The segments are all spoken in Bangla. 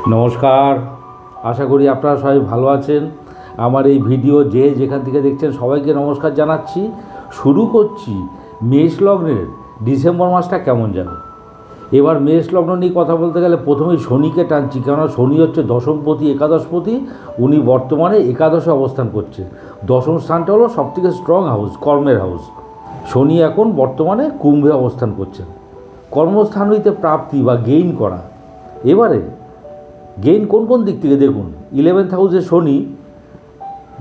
নমস্কার, আশা করি আপনারা সবাই ভালো আছেন। আমার এই ভিডিও যে যেখান থেকে দেখছেন সবাইকে নমস্কার জানাচ্ছি। শুরু করছি মেষ লগ্নের ডিসেম্বর মাসটা কেমন যাবে। এবার মেষ লগ্ন নিয়ে কথা বলতে গেলে প্রথমেই শনিকে টানছি, কেননা শনি হচ্ছে দশমপতি একাদশপতি। উনি বর্তমানে একাদশে অবস্থান করছে। দশম স্থানটা হলো সবথেকে স্ট্রং হাউস, কর্মের হাউস। শনি এখন বর্তমানে কুম্ভে অবস্থান করছেন। কর্মস্থান হইতে প্রাপ্তি বা গেইন করা। এবারে গেইন কোন কোন দিক থেকে দেখুন, 11th হাউসে শনি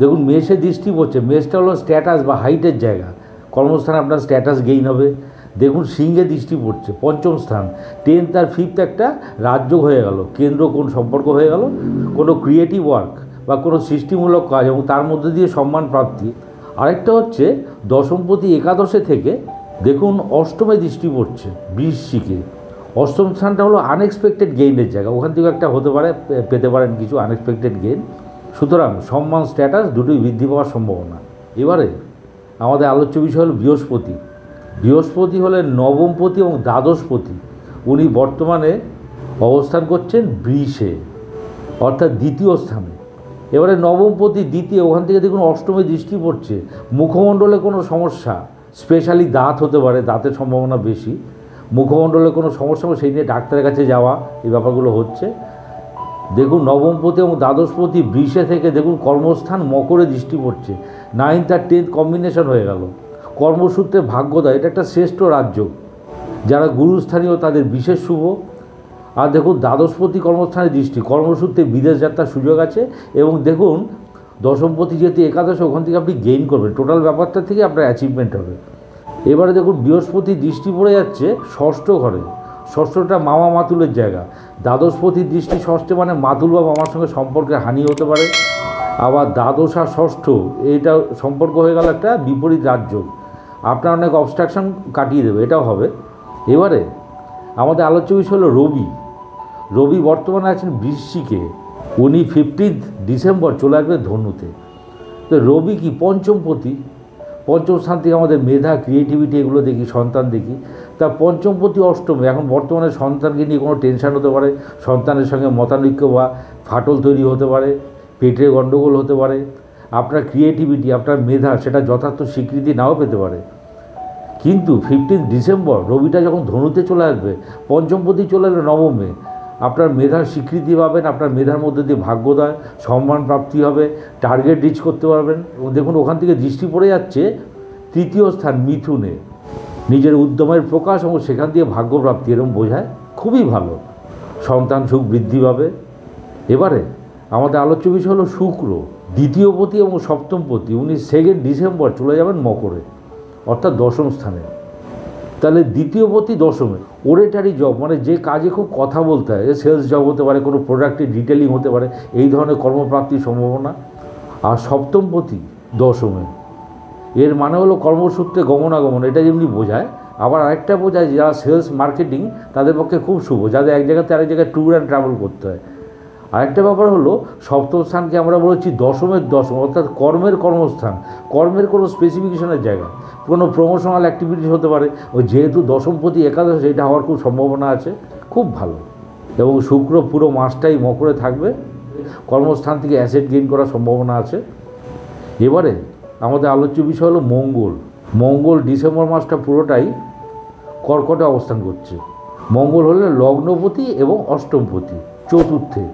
দেখুন মেষে দৃষ্টি পড়ছে। মেষটা হলো স্ট্যাটাস বা হাইটের জায়গা, কর্মস্থানে আপনার স্ট্যাটাস গেইন হবে। দেখুন সিংহে দৃষ্টি পড়ছে, পঞ্চম স্থান, 10th আর 5th একটা রাজযোগ হয়ে গেল, কেন্দ্র কোন সম্পর্ক হয়ে গেল, কোনো ক্রিয়েটিভ ওয়ার্ক বা কোনো সৃষ্টিমূলক কাজ এবং তার মধ্যে দিয়ে সম্মান প্রাপ্তি। আরেকটা হচ্ছে দশমপতি একাদশে থেকে দেখুন অষ্টমে দৃষ্টি পড়ছে, বৃশ্চিকে। অষ্টম স্থানটা হলো আনএক্সপেক্টেড গেইনের জায়গা, ওখান থেকে একটা হতে পারে, পেতে পারেন কিছু আনএক্সপেক্টেড গেইন। সুতরাং সম্মান স্ট্যাটাস দুটোই বৃদ্ধি পাওয়ার সম্ভাবনা। এবারে আমাদের আলোচ্য বিষয় হলো বৃহস্পতি। বৃহস্পতি হলেন নবমপতি এবং দ্বাদশপতি। উনি বর্তমানে অবস্থান করছেন বৃষে, অর্থাৎ দ্বিতীয় স্থানে। এবারে নবমপতি দ্বিতীয়, ওখান থেকে দেখুন অষ্টমে দৃষ্টি পড়ছে। মুখমণ্ডলে কোনো সমস্যা, স্পেশালি দাঁত হতে পারে, দাঁতের সম্ভাবনা বেশি। মুখমণ্ডলে কোনো সমস্যা সেই নিয়ে ডাক্তারের কাছে যাওয়া, এই ব্যাপারগুলো হচ্ছে। দেখুন নবমপতি এবং দ্বাদশপতি বৃষে থেকে দেখুন কর্মস্থান মকরে দৃষ্টি পড়ছে। 9th আর 10th কম্বিনেশন হয়ে গেল। কর্মসূত্রে ভাগ্যদয়, এটা একটা শ্রেষ্ঠ রাজ্য। যারা গুরুস্থানীয় তাদের বিশেষ শুভ। আর দেখুন দ্বাদশপতি কর্মস্থানে দৃষ্টি, কর্মসূত্রে বিদেশ যাত্রার সুযোগ আছে। এবং দেখুন দশমপতি যেহেতু একাদশে, ওখান থেকে আপনি গেইন করবেন, টোটাল ব্যাপারটা থেকে আপনার অ্যাচিভমেন্ট হবে। এবারে দেখুন বৃহস্পতি দৃষ্টি পড়ে যাচ্ছে ষষ্ঠ ঘরে। ষষ্ঠটা মামা মাতুলের জায়গা। দ্বাদশপতির দৃষ্টি ষষ্ঠে, মানে মাতুল বা মামার সঙ্গে সম্পর্কের হানি হতে পারে। আবার দ্বাদশ আর ষষ্ঠ এইটা সম্পর্ক হয়ে গেল একটা বিপরীত রাজ্য, আপনার অনেক অবস্ট্রাকশন কাটিয়ে দেবে, এটাও হবে। এবারে আমাদের আলোচ্য বিষয় হলো রবি। রবি বর্তমানে আছেন বৃশ্চিকে। উনি 15th ডিসেম্বর চলে আসবে ধনুতে। তো রবি কি পঞ্চমপতি, পঞ্চম স্থান থেকে আমাদের মেধা, ক্রিয়েটিভিটি এগুলো দেখি, সন্তান দেখি। তা পঞ্চমপতি অষ্টমে, এখন বর্তমানে সন্তানকে নিয়ে কোনো টেনশান হতে পারে, সন্তানের সঙ্গে মতানৈক্য বা ফাটল তৈরি হতে পারে, পেটের গণ্ডগোল হতে পারে। আপনার ক্রিয়েটিভিটি, আপনার মেধা সেটা যথার্থ স্বীকৃতি নাও পেতে পারে। কিন্তু 15th ডিসেম্বর রবিটা যখন ধনুতে চলে আসবে, পঞ্চমপতি চলে এলো নবমে, আপনার মেধার স্বীকৃতি পাবেন, আপনার মেধার মধ্যে দিয়ে ভাগ্যোদয়, সম্মান প্রাপ্তি হবে, টার্গেট রিচ করতে পারবেন। এবং দেখুন ওখান থেকে দৃষ্টি পড়ে যাচ্ছে তৃতীয় স্থান মিথুনে, নিজের উদ্যমের প্রকাশ এবং সেখান দিয়ে ভাগ্যপ্রাপ্তি, এরকম বোঝায়। খুবই ভালো, সন্তান সুখ বৃদ্ধি পাবে। এবারে আমাদের আলোচ্য বিষয় হলো শুক্র, দ্বিতীয়পতি এবং সপ্তমপতি। উনি 2nd ডিসেম্বর চলে যাবেন মকরে, অর্থাৎ দশম স্থানে। তাহলে দ্বিতীয়পতি দশমে, ওরেটারি জব, মানে যে কাজে খুব কথা বলতে হয়, সেলস জব হতে পারে, কোনো প্রোডাক্টের ডিটেলিং হতে পারে, এই ধরনের কর্মপ্রাপ্তির সম্ভাবনা। আর সপ্তমপতি দশমে, এর মানে হলো কর্মসূত্রে গমনাগমন, এটা যেমনি বোঝায়। আবার আরেকটা বোঝায় যারা সেলস মার্কেটিং তাদের পক্ষে খুব শুভ, যাদের এক জায়গাতে আরেক জায়গায় ট্যুর অ্যান্ড ট্রাভেল করতে হয়। আরেকটা ব্যাপার হলো সপ্তম স্থানকে আমরা বলেছি দশমের দশম, অর্থাৎ কর্মের কর্মস্থান, কর্মের কোনো স্পেসিফিকেশনের জায়গা, কোনো প্রমোশনাল অ্যাক্টিভিটিস হতে পারে। ওই যেহেতু দশমপতি একাদশ, এটা হওয়ার খুব সম্ভাবনা আছে, খুব ভালো। এবং শুক্র পুরো মাসটাই মকরে থাকবে, কর্মস্থান থেকে অ্যাসেট গেইন করার সম্ভাবনা আছে। এবারে আমাদের আলোচ্য বিষয় হলো মঙ্গল। মঙ্গল ডিসেম্বর মাসটা পুরোটাই কর্কটে অবস্থান করছে। মঙ্গল হলেন লগ্নপতি এবং অষ্টমপতি, চতুর্থে।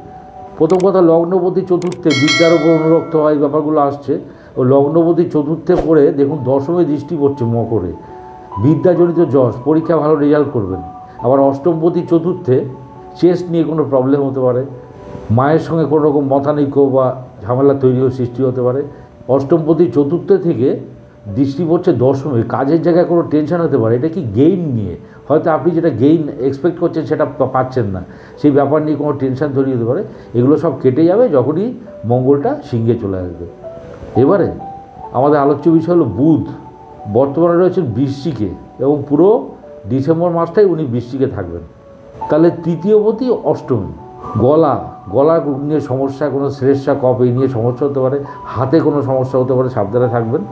প্রথম কথা, লগ্নপতি চতুর্থে বিদ্যার উপর অনুরক্ত হয়, ব্যাপারগুলো আসছে। ও লগ্নপতি চতুর্থে পড়ে দেখুন দশমে দৃষ্টি পড়ছে মকরে, বিদ্যাজনিত যশ, পরীক্ষা ভালো রেজাল্ট করবেন। আবার অষ্টমপতি চতুর্থে চেস্ট নিয়ে কোনো প্রবলেম হতে পারে, মায়ের সঙ্গে কোনো রকম মতানৈক্য বা ঝামেলা তৈরি সৃষ্টি হতে পারে। অষ্টমপতি চতুর্থে থেকে দৃষ্টি পড়ছে দশমে, কাজের জায়গায় কোনো টেনশন হতে পারে। এটা কি গেইন নিয়ে, হয়তো আপনি যেটা গেইন এক্সপেক্ট করছেন সেটা পাচ্ছেন না, সেই ব্যাপার নিয়ে কোনো টেনশন তৈরি হতে পারে। এগুলো সব কেটে যাবে যখনই মঙ্গলটা সিংহে চলে আসবে। এবারে আমাদের আলোচ্য বিষয় হলো বুধ। বর্তমানে রয়েছেন বৃশ্চিকে এবং পুরো ডিসেম্বর মাসটাই উনি বৃশ্চিকে থাকবেন। তাহলে তৃতীয়পতি অষ্টমী, গলা নিয়ে সমস্যা, কোনো শ্লেষ্মা কফ এই নিয়ে সমস্যা হতে পারে, হাতে কোনো সমস্যা হতে পারে, সাবধানে থাকবেন।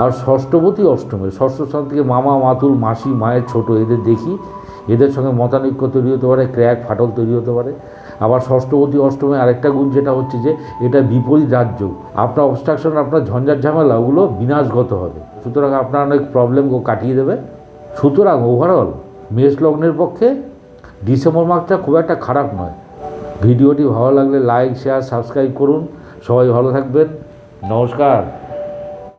আর ষষ্ঠপতি অষ্টমে, ষষ্ঠ স্থান থেকে মামা, মাতুল, মাসি, মায়ের ছোট, এদের দেখি, এদের সঙ্গে মতানৈক্য তৈরি হতে পারে, ক্র্যাক ফাটল তৈরি হতে পারে। আবার ষষ্ঠপতি অষ্টমে আরেকটা গুণ যেটা হচ্ছে যে এটা বিপরীত রাজ্য, আপনার অবস্ট্রাকশন, আপনার ঝঞ্ঝাট ঝামেলা ওগুলো বিনাশগত হবে, সুতরাং আপনার অনেক প্রবলেমকে কাটিয়ে দেবে। সুতরাং ওভারঅল মেষ লগ্নের পক্ষে ডিসেম্বর মাসটা খুব একটা খারাপ নয়। ভিডিওটি ভালো লাগলে লাইক, শেয়ার, সাবস্ক্রাইব করুন। সবাই ভালো থাকবেন। নমস্কার।